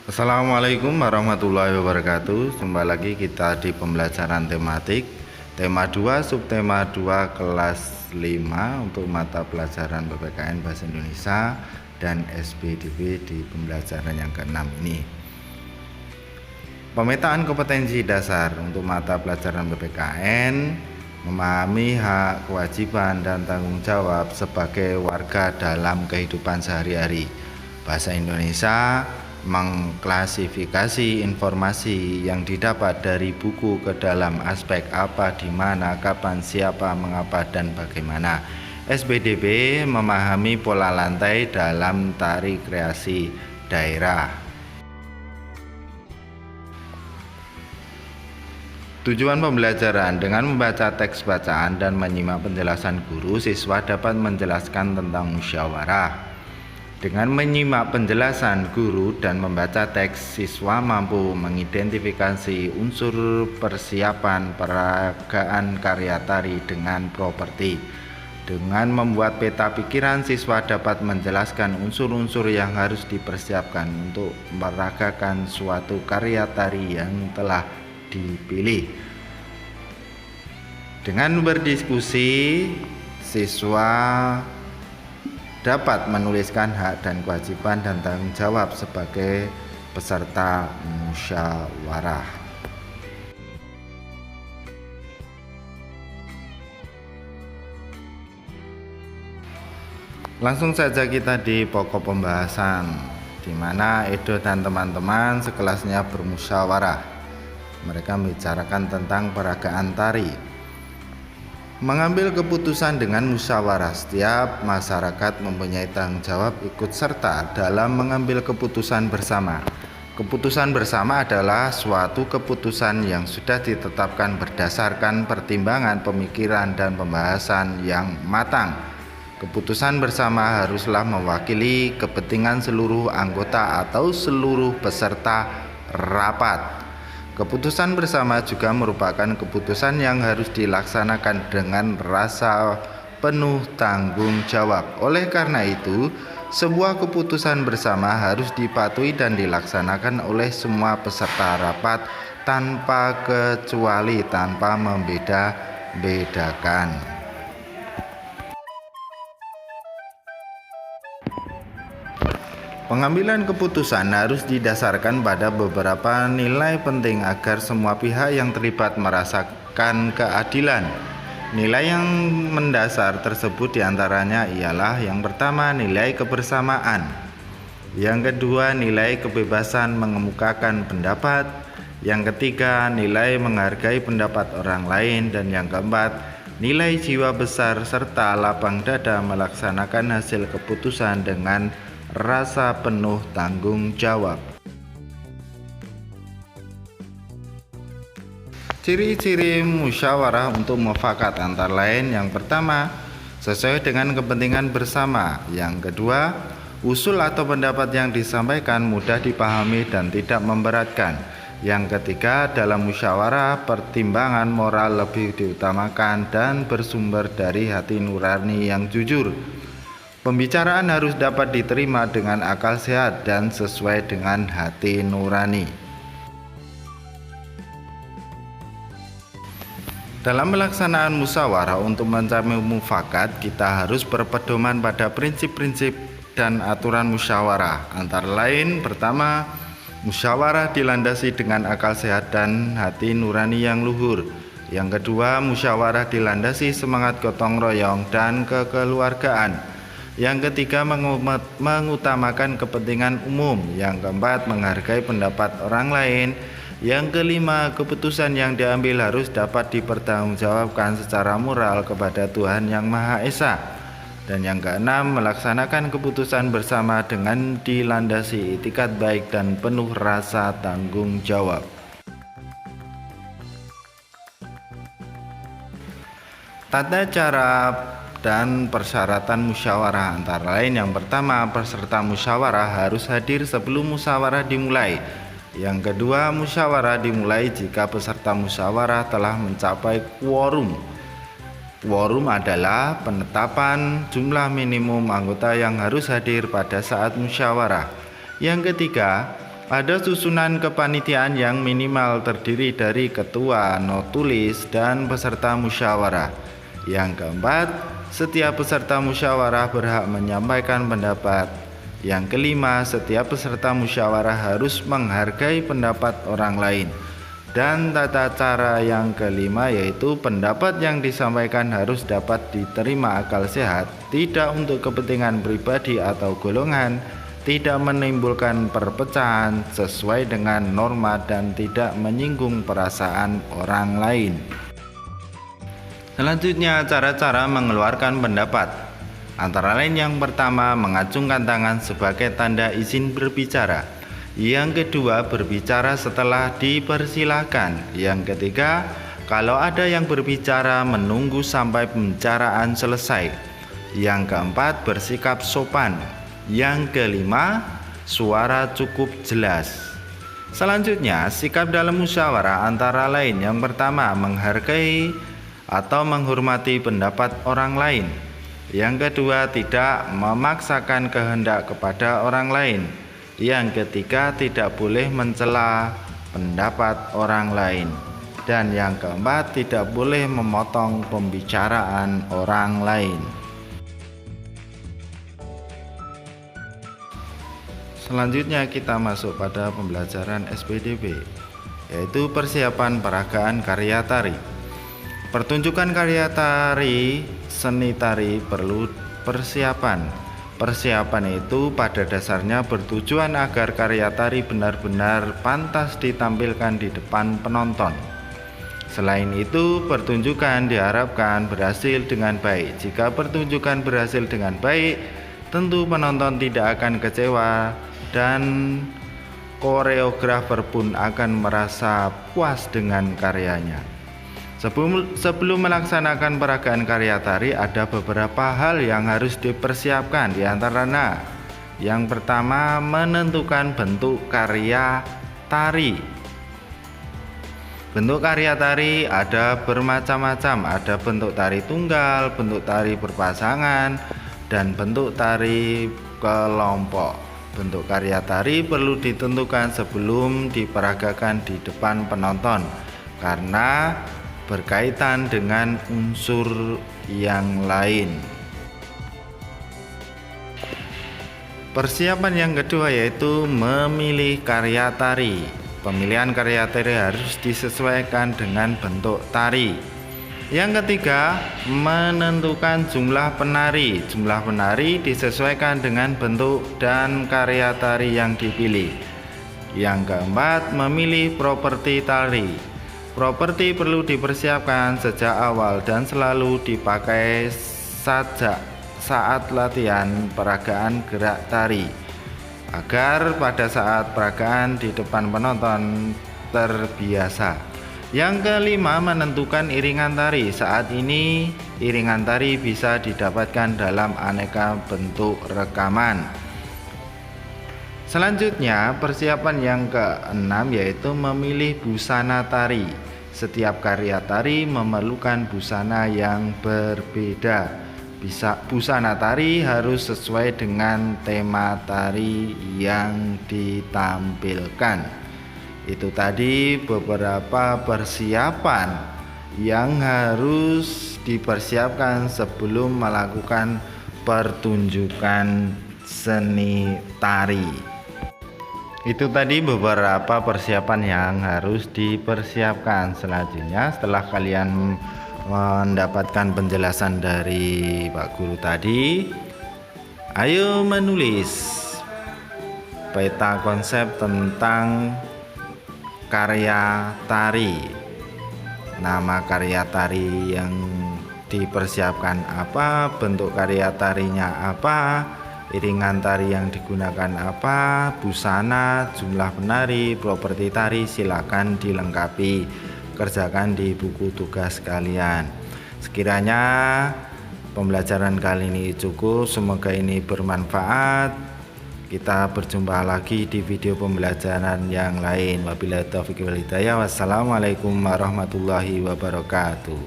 Assalamualaikum warahmatullahi wabarakatuh. Jumpa lagi kita di pembelajaran tematik tema 2 subtema 2 kelas 5 untuk mata pelajaran PPKN Bahasa Indonesia dan SPDB di pembelajaran yang ke-6 ini. Pemetaan kompetensi dasar untuk mata pelajaran PPKN, memahami hak, kewajiban, dan tanggung jawab sebagai warga dalam kehidupan sehari-hari. Bahasa Indonesia mengklasifikasi informasi yang didapat dari buku ke dalam aspek apa, di mana, kapan, siapa, mengapa, dan bagaimana. SPDB memahami pola lantai dalam tari kreasi daerah. Tujuan pembelajaran: dengan membaca teks bacaan dan menyimak penjelasan guru, siswa dapat menjelaskan tentang musyawarah. Dengan menyimak penjelasan guru dan membaca teks, siswa mampu mengidentifikasi unsur persiapan peragaan karya tari dengan properti. Dengan membuat peta pikiran, siswa dapat menjelaskan unsur-unsur yang harus dipersiapkan untuk meragakan suatu karya tari yang telah dipilih. Dengan berdiskusi, siswa dapat menuliskan hak dan kewajiban dan tanggung jawab sebagai peserta musyawarah. Langsung saja kita di pokok pembahasan, di mana Edo dan teman-teman sekelasnya bermusyawarah. Mereka membicarakan tentang peragaan tari. Mengambil keputusan dengan musyawarah, setiap masyarakat mempunyai tanggung jawab ikut serta dalam mengambil keputusan bersama. Keputusan bersama adalah suatu keputusan yang sudah ditetapkan berdasarkan pertimbangan, pemikiran, dan pembahasan yang matang. Keputusan bersama haruslah mewakili kepentingan seluruh anggota atau seluruh peserta rapat. Keputusan bersama juga merupakan keputusan yang harus dilaksanakan dengan rasa penuh tanggung jawab. Oleh karena itu, sebuah keputusan bersama harus dipatuhi dan dilaksanakan oleh semua peserta rapat tanpa kecuali, tanpa membeda-bedakan. Pengambilan keputusan harus didasarkan pada beberapa nilai penting agar semua pihak yang terlibat merasakan keadilan. Nilai yang mendasar tersebut diantaranya ialah: yang pertama, nilai kebersamaan; yang kedua, nilai kebebasan mengemukakan pendapat; yang ketiga, nilai menghargai pendapat orang lain; dan yang keempat, nilai jiwa besar serta lapang dada melaksanakan hasil keputusan dengan rasa penuh tanggung jawab. Ciri-ciri musyawarah untuk mufakat antara lain: yang pertama, sesuai dengan kepentingan bersama; yang kedua, usul atau pendapat yang disampaikan mudah dipahami dan tidak memberatkan; yang ketiga, dalam musyawarah pertimbangan moral lebih diutamakan dan bersumber dari hati nurani yang jujur. Pembicaraan harus dapat diterima dengan akal sehat dan sesuai dengan hati nurani. Dalam pelaksanaan musyawarah untuk mencapai mufakat, kita harus berpedoman pada prinsip-prinsip dan aturan musyawarah. Antara lain, pertama, musyawarah dilandasi dengan akal sehat dan hati nurani yang luhur. Yang kedua, musyawarah dilandasi semangat gotong royong dan kekeluargaan. Yang ketiga, mengutamakan kepentingan umum. Yang keempat, menghargai pendapat orang lain. Yang kelima, keputusan yang diambil harus dapat dipertanggungjawabkan secara moral kepada Tuhan Yang Maha Esa. Dan yang keenam, melaksanakan keputusan bersama dengan dilandasi itikat baik dan penuh rasa tanggung jawab. Tata cara dan persyaratan musyawarah antara lain: yang pertama, peserta musyawarah harus hadir sebelum musyawarah dimulai. Yang kedua, musyawarah dimulai jika peserta musyawarah telah mencapai quorum. Quorum adalah penetapan jumlah minimum anggota yang harus hadir pada saat musyawarah. Yang ketiga, Ada susunan kepanitiaan yang minimal terdiri dari ketua, notulis, dan peserta musyawarah. Yang keempat, setiap peserta musyawarah berhak menyampaikan pendapat. Yang kelima, setiap peserta musyawarah harus menghargai pendapat orang lain. Dan tata cara yang kelima yaitu pendapat yang disampaikan harus dapat diterima akal sehat, tidak untuk kepentingan pribadi atau golongan, tidak menimbulkan perpecahan, sesuai dengan norma, dan tidak menyinggung perasaan orang lain. Selanjutnya, cara-cara mengeluarkan pendapat. Antara lain, yang pertama, mengacungkan tangan sebagai tanda izin berbicara. Yang kedua, berbicara setelah dipersilahkan. Yang ketiga, kalau ada yang berbicara, menunggu sampai pembicaraan selesai. Yang keempat, bersikap sopan. Yang kelima, suara cukup jelas. Selanjutnya, sikap dalam musyawarah antara lain. Yang pertama, menghargai atau menghormati pendapat orang lain. Yang kedua, tidak memaksakan kehendak kepada orang lain. Yang ketiga, tidak boleh mencela pendapat orang lain. Dan yang keempat, tidak boleh memotong pembicaraan orang lain. Selanjutnya kita masuk pada pembelajaran SPDB, yaitu persiapan peragaan karya tari. Pertunjukan karya tari, seni tari perlu persiapan. Persiapan itu pada dasarnya bertujuan agar karya tari benar-benar pantas ditampilkan di depan penonton. Selain itu, pertunjukan diharapkan berhasil dengan baik. Jika pertunjukan berhasil dengan baik, tentu penonton tidak akan kecewa dan koreografer pun akan merasa puas dengan karyanya. Sebelum melaksanakan peragaan karya tari, ada beberapa hal yang harus dipersiapkan. Di antaranya, yang pertama, menentukan bentuk karya tari. Bentuk karya tari ada bermacam-macam, ada bentuk tari tunggal, bentuk tari berpasangan, dan bentuk tari kelompok. Bentuk karya tari perlu ditentukan sebelum diperagakan di depan penonton, karena berkaitan dengan unsur yang lain. Persiapan yang kedua yaitu memilih karya tari. Pemilihan karya tari harus disesuaikan dengan bentuk tari. Yang ketiga, menentukan jumlah penari. Jumlah penari disesuaikan dengan bentuk dan karya tari yang dipilih. Yang keempat, memilih properti tari. Properti perlu dipersiapkan sejak awal dan selalu dipakai saat latihan peragaan gerak tari, agar pada saat peragaan di depan penonton terbiasa. Yang kelima, menentukan iringan tari. Saat ini iringan tari bisa didapatkan dalam aneka bentuk rekaman. Selanjutnya, persiapan yang keenam yaitu memilih busana tari. Setiap karya tari memerlukan busana yang berbeda. Busana tari harus sesuai dengan tema tari yang ditampilkan. Itu tadi beberapa persiapan yang harus dipersiapkan sebelum melakukan pertunjukan seni tari. Itu tadi beberapa persiapan yang harus dipersiapkan. Selanjutnya, setelah kalian mendapatkan penjelasan dari Pak Guru tadi, ayo menulis peta konsep tentang karya tari. Nama karya tari yang dipersiapkan apa, bentuk karya tarinya apa, iringan tari yang digunakan apa, busana, jumlah penari, properti tari, silakan dilengkapi. Kerjakan di buku tugas kalian. Sekiranya pembelajaran kali ini cukup, semoga ini bermanfaat. Kita berjumpa lagi di video pembelajaran yang lain. Wabillahi taufiq wal hidayah. Wassalamualaikum warahmatullahi wabarakatuh.